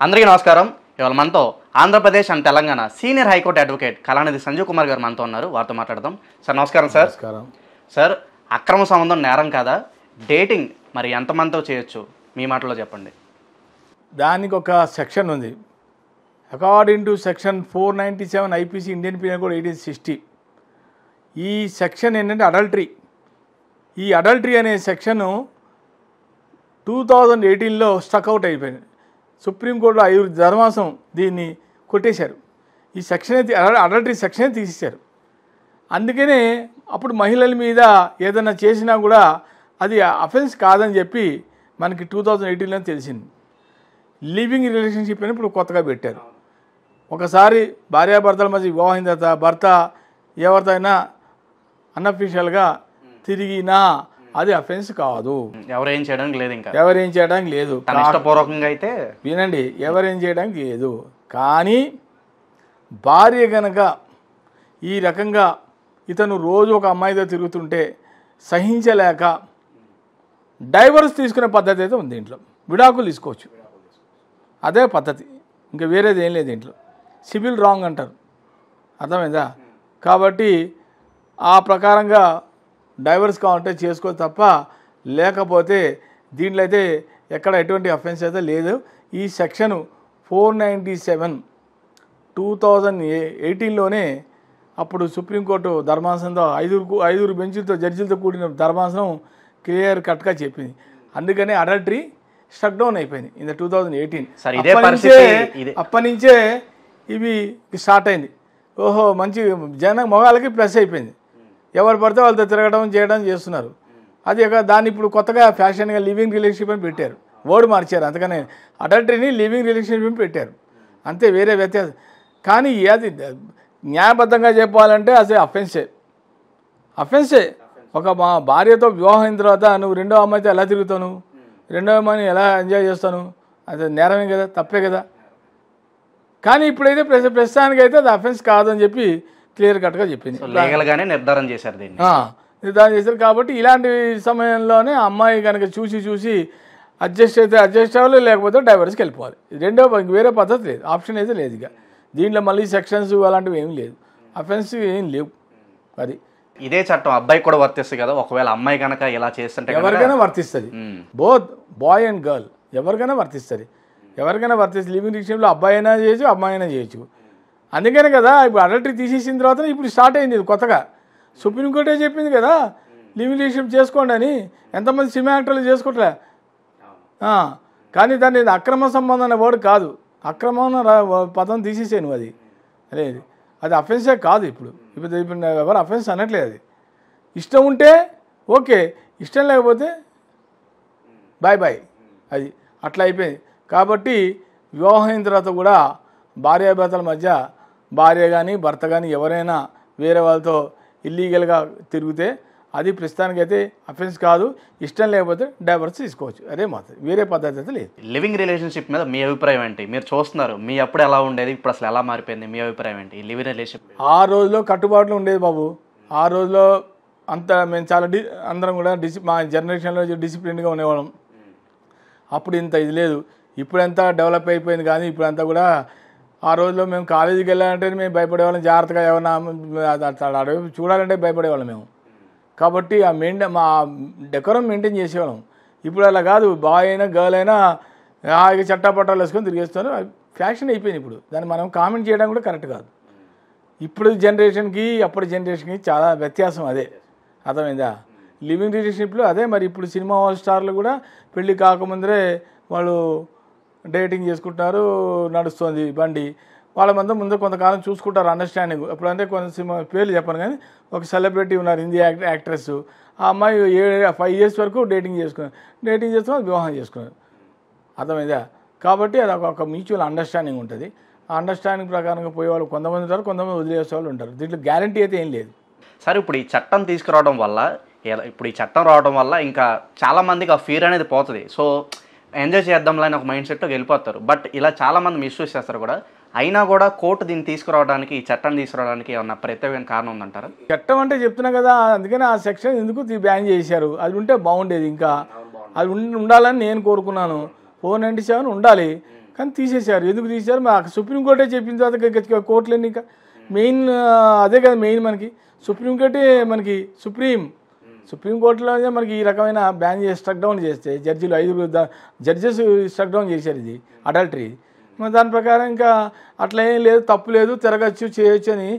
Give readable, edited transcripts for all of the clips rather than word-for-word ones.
అందరికీ నమస్కారం. ఇవాళ మనతో Andhra Pradesh and Telangana senior high court advocate Kalanithi Sanjeev Kumar గారు మనతో ఉన్నారు. వారితో మాట్లాడదాం. సార్ నమస్కారం. సార్ నమస్కారం. సార్, అక్రమ సంబంధం నేరం కాదా? డేటింగ్ మరి ఎంతమందితో చేయొచ్చు? మీ మాటలో చెప్పండి. దానికి ఒక సెక్షన్ ఉంది. According to section 497 IPC Indian penal code 1860. ఈ సెక్షన్ ఏంటంటే అడల్టరీ. ఈ అడల్టరీ అనే సెక్షను 2018లో స్టక్అవుట్ అయిపోయింది. సుప్రీంకోర్టులో 5 ధర్మాసం దీన్ని కొట్టేశారు. ఈ సెక్షన్ అడల్టరీ సెక్షన్ తీసేశారు. అందుకనే అప్పుడు మహిళల మీద ఏదైనా చేసినా కూడా అది అఫెన్స్ కాదని చెప్పి మనకి 2018లో తెలిసింది. లివింగ్ రిలేషన్షిప్ అని ఇప్పుడు కొత్తగా పెట్టారు. ఒకసారి భార్యాభర్తల మధ్య వివాహం తర్వాత భర్త ఎవరితో అయినా అన్అఫీషియల్గా తిరిగినా అది అఫెన్స్ కాదు. ఎవరేం చేయడానికి లేదు. ఇంకా ఎవరేం చేయడానికి లేదు. ఇష్టపూర్వకంగా అయితే వినండి, ఎవరేం చేయడానికి లేదు. కానీ భార్య గనక ఈ రకంగా ఇతను రోజు ఒక అమ్మాయితో తిరుగుతుంటే సహించలేక డైవర్స్ తీసుకునే పద్ధతి అయితే ఉంది. దీంట్లో విడాకులు తీసుకోవచ్చు. అదే పద్ధతి, ఇంకా వేరేది ఏం లేదు. దీంట్లో సివిల్ రాంగ్ అంటారు. అర్థమైందా? కాబట్టి ఆ ప్రకారంగా డైవర్స్ కావాలంటే చేసుకో తప్ప, లేకపోతే దీంట్లో అయితే ఎక్కడ ఎటువంటి అఫెన్స్ అయితే లేదు. ఈ సెక్షన్ 497 2018లోనే అప్పుడు సుప్రీంకోర్టు ధర్మాసనంతో ఐదుగురు బెంచులతో జడ్జిలతో కూడిన ధర్మాసనం క్లియర్ కట్గా చెప్పింది. అందుకనే అడల్టరీ స్టక్ డౌన్ అయిపోయింది ఇన్ 2018. అప్పటి నుంచే ఇవి స్టార్ట్ అయింది. ఓహో, మంచి మొగాళ్ళకి ప్లస్ అయిపోయింది. ఎవరు పడితే వాళ్ళతో తిరగడం చేయడం చేస్తున్నారు. అది దాన్ని ఇప్పుడు కొత్తగా ఫ్యాషన్గా లివింగ్ రిలేషన్షిప్ అని పెట్టారు. వర్డ్ మార్చారు. అందుకనే అడల్టరీని లివింగ్ రిలేషన్షిప్ అని పెట్టారు. అంతే, వేరే వ్యత్యాసం. కానీ అది న్యాయబద్ధంగా చెప్పాలంటే అసలు అఫెన్సే. ఒక మా భార్యతో వివాహం అయిన తర్వాత నువ్వు రెండో అమ్మాయితో ఎలా తిరుగుతాను, రెండో అమ్మాయిని ఎలా ఎంజాయ్ చేస్తాను? అది నేరమే కదా, తప్పే కదా. కానీ ఇప్పుడైతే ప్రస్తుతానికి అయితే అది అఫెన్స్ కాదని చెప్పి క్లియర్ కట్గా చెప్పింది. లీగల్గానే నిర్ధారణ చేశారు. నిర్ధారణ చేశారు. కాబట్టి ఇలాంటి సమయంలోనే అమ్మాయి కనుక చూసి అడ్జస్ట్ అయితే అడ్జస్ట్ అవ్వాలి, లేకపోతే డైవర్స్కి వెళ్ళిపోవాలి. వేరే పద్ధతి లేదు, ఆప్షన్ అయితే లేదు. ఇక దీంట్లో మళ్ళీ సెక్షన్స్ అలాంటివి ఏమీ లేదు, అఫెన్స్ ఏం లేవు. అది ఇదే చట్టం అబ్బాయి కూడా వర్తిస్తుంది కదా. ఒకవేళ అమ్మాయి కనుక ఇలా చేస్తుంటే ఎవరికైనా వర్తిస్తుంది. బోత్ బాయ్ అండ్ గర్ల్ ఎవరికైనా వర్తిస్తుంది. లివింగ్ రిలేషన్లో అబ్బాయి అయినా చేయొచ్చు, అమ్మాయి అయినా చేయొచ్చు. అందుకనే కదా ఇప్పుడు అడల్టరీ తీసేసిన తర్వాత ఇప్పుడు స్టార్ట్ అయింది కొత్తగా. సుప్రీంకోర్టే చెప్పింది కదా లివింగ్ రిలేషన్షిప్ చేసుకోండి అని. ఎంతమంది సినిమా యాక్టర్లు చేసుకోవట్లే. కానీ దాన్ని అక్రమ సంబంధం అనే వర్డ్ కాదు, అక్రమం పదం తీసేసాను. అది అఫెన్సే కాదు. ఇప్పుడు ఎవరు అఫెన్స్ అనట్లేదు. అది ఇష్టం ఉంటే ఓకే, ఇష్టం లేకపోతే బాయ్. అది అట్లా అయిపోయింది. కాబట్టి వివాహం అయిన తర్వాత కూడా భార్యాభర్తల మధ్య భార్య కానీ భర్త కానీ ఎవరైనా వేరే వాళ్ళతో ఇల్లీగల్గా తిరిగితే అది ప్రస్తుతానికైతే అఫెన్స్ కాదు. ఇష్టం లేకపోతే డైవర్స్ తీసుకోవచ్చు. అదే మాత్రం, వేరే పద్ధతి అయితే లేదు. లివింగ్ రిలేషన్షిప్ మీద మీ అభిప్రాయం ఏంటి? మీరు చూస్తున్నారు, మీ అప్పుడు ఎలా ఉండేది, ఇప్పుడు అసలు ఎలా మారిపోయింది? మీ అభిప్రాయం ఏంటి లివింగ్ రిలేషన్షిప్? ఆ రోజులో కట్టుబాట్లు ఉండేది బాబు. ఆ రోజులో అంతా మేము చాలా అందరం కూడా మా జనరేషన్లో డిసిప్లిన్గా ఉండేవాళ్ళం. అప్పుడు ఇంత ఇది లేదు. ఇప్పుడంతా డెవలప్ అయిపోయింది. కానీ ఇప్పుడంతా కూడా ఆ రోజులో మేము కాలేజీకి వెళ్ళాలంటే మేము భయపడేవాళ్ళం. జాగ్రత్తగా ఏమన్నా చూడాలంటే భయపడేవాళ్ళం మేము. కాబట్టి మా డెకోరం మెయింటైన్ చేసేవాళ్ళం. ఇప్పుడు అలా కాదు. బాయ్ అయినా గర్ల్ అయినా చట్టాపట్టాలు వేసుకొని తిరిగేస్తున్నారు. ఫ్యాషన్ అయిపోయింది ఇప్పుడు. దాన్ని మనం కామెంట్ చేయడం కూడా కరెక్ట్ కాదు. ఇప్పుడు జనరేషన్కి అప్పటి జనరేషన్కి చాలా వ్యత్యాసం. అదే అర్థమైందా? లివింగ్ రిలేషన్షిప్లో అదే. మరి ఇప్పుడు సినిమా హాల్ స్టార్లు కూడా పెళ్ళి కాకముందరే వాళ్ళు డేటింగ్ చేసుకుంటున్నారు, నడుస్తుంది బండి. వాళ్ళ ముందు కొంతకాలం చూసుకుంటారు, అండర్స్టాండింగ్. ఎప్పుడంటే కొంత సినిమా పేర్లు చెప్పను, కానీ ఒక సెలబ్రిటీ ఉన్నారు, హిందీ యాక్ట్రెస్. ఆ అమ్మాయి 5 years వరకు డేటింగ్ చేసుకున్నారు. వివాహం చేసుకున్నారు. అర్థమైందా? కాబట్టి అది ఒక మ్యూచువల్ అండర్స్టాండింగ్ ఉంటుంది. ఆ అండర్స్టాండింగ్ ప్రకారంగా పోయే వాళ్ళు కొంతమంది ఉంటారు, కొంతమంది వదిలేసే వాళ్ళు ఉంటారు. దీంట్లో గ్యారంటీ అయితే ఏం లేదు. సరే, ఇప్పుడు ఈ చట్టం తీసుకురావడం వల్ల రావడం వల్ల ఇంకా చాలామందికి ఆ ఫీర్ అనేది పోతుంది. సో ఎంజాయ్ చేద్దాంలే అని ఒక మైండ్ సెట్లోకి వెళ్ళిపోతారు. బట్ ఇలా చాలామంది మిస్యూజ్ చేస్తారు కూడా. అయినా కూడా కోర్టు దీన్ని తీసుకురావడానికి, ఈ చట్టం తీసుకురావడానికి ఏమన్నా ప్రత్యేకమైన కారణం ఉందంటారా? చట్టం అంటే చెప్తున్నా కదా, అందుకని ఆ సెక్షన్ ఎందుకు బ్యాన్ చేశారు. అది ఉంటే బాగుండేది. ఇంకా అది ఉండాలని నేను కోరుకున్నాను. 497 ఉండాలి. కానీ తీసేశారు. ఎందుకు తీశారు? మాకు సుప్రీంకోర్టే చెప్పిన తర్వాత కోర్టులన్నీ ఇంకా మెయిన్ అదే కదా మెయిన్ మనకి. సుప్రీంకోర్టే మనకి సుప్రీంకోర్టులోనే మనకి ఈ రకమైన బ్యాన్ చేసి స్ట్రక్ డౌన్ చేస్తే జడ్జిలు 5 జడ్జెస్ స్ట్రక్ డౌన్ చేశారు ఇది అడల్టరీ. మరి దాని ప్రకారం ఇంకా అట్లా ఏం లేదు, తప్పు లేదు, తిరగచ్చు, చేయొచ్చు అని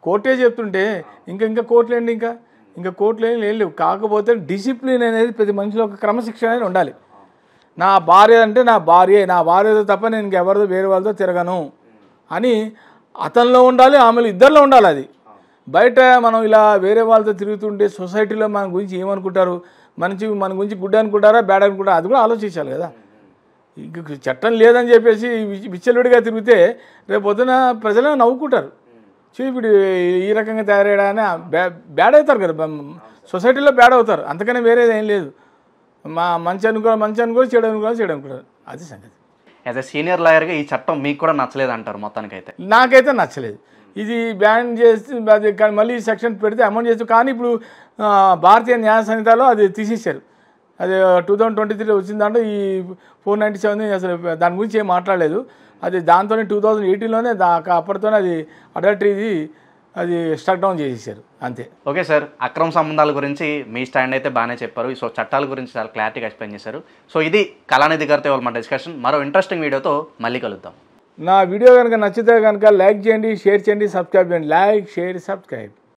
కోర్టే చెప్తుంటే ఇంకా కోర్టులు ఏంటి? ఇంకా కోర్టులు ఏం లేవు. కాకపోతే డిసిప్లిన్ అనేది ప్రతి మనిషిలో ఒక క్రమశిక్షణ అనేది ఉండాలి. నా భార్య అంటే నా భార్యతో తప్ప నేను ఇంకెవరితో వేరే వాళ్ళతో తిరగను అని అతనిలో ఉండాలి, ఆమెలో ఇద్దరిలో ఉండాలి. అది బయట మనం ఇలా వేరే వాళ్ళతో తిరుగుతుంటే సొసైటీలో మన గురించి ఏమనుకుంటారు, మన గురించి గుడ్ అనుకుంటారా బ్యాడ్ అనుకుంటారా, అది కూడా ఆలోచించాలి కదా. ఇంక చట్టం లేదని చెప్పేసి విచ్చలుడిగా తిరిగితే రేపు పొద్దున ప్రజలు నవ్వుకుంటారు. ఇప్పుడు ఈ రకంగా తయారయ్యాడని బ్యాడ్ అవుతారు కదా, సొసైటీలో బ్యాడ్ అవుతారు. అంతకనే వేరేది ఏం లేదు. మంచి అనుకోవాలి, చెడు అనుకుంటారు. అది సంగతి. యాజ్ ఎ సీనియర్ లాయర్గా ఈ చట్టం మీకు కూడా నచ్చలేదు అంటారు మొత్తానికైతే? నాకైతే నచ్చలేదు. ఇది బ్యాన్ చేసి మళ్ళీ సెక్షన్ పెడితే అమౌంట్ చేస్తూ, కానీ ఇప్పుడు భారతీయ న్యాయ సంహితలో అది తీసేశారు. అది 2023 వచ్చిన దాంట్లో ఈ 497 అసలు దాని గురించి ఏం మాట్లాడలేదు. అది దాంతోనే 2018లోనే అప్పటితోనే అది అడల్టరీది అది స్ట్రక్ డౌన్ చేసేసారు అంతే. ఓకే సార్, అక్రమ సంబంధాల గురించి మీ స్టాండ్ అయితే బాగానే చెప్పారు. సో చట్టాల గురించి చాలా క్లారిటీగా ఎక్స్ప్లెయిన్ చేశారు. సో ఇది కళానిధి గారితో ఇవాళ మన డిస్కషన్. మరో ఇంట్రెస్టింగ్ వీడియోతో మళ్ళీ కలుద్దాం. నా వీడియో కనుక నచ్చితే కనుక లైక్ చేయండి, షేర్ చేయండి, సబ్స్క్రైబ్ చేయండి. Like, share, subscribe.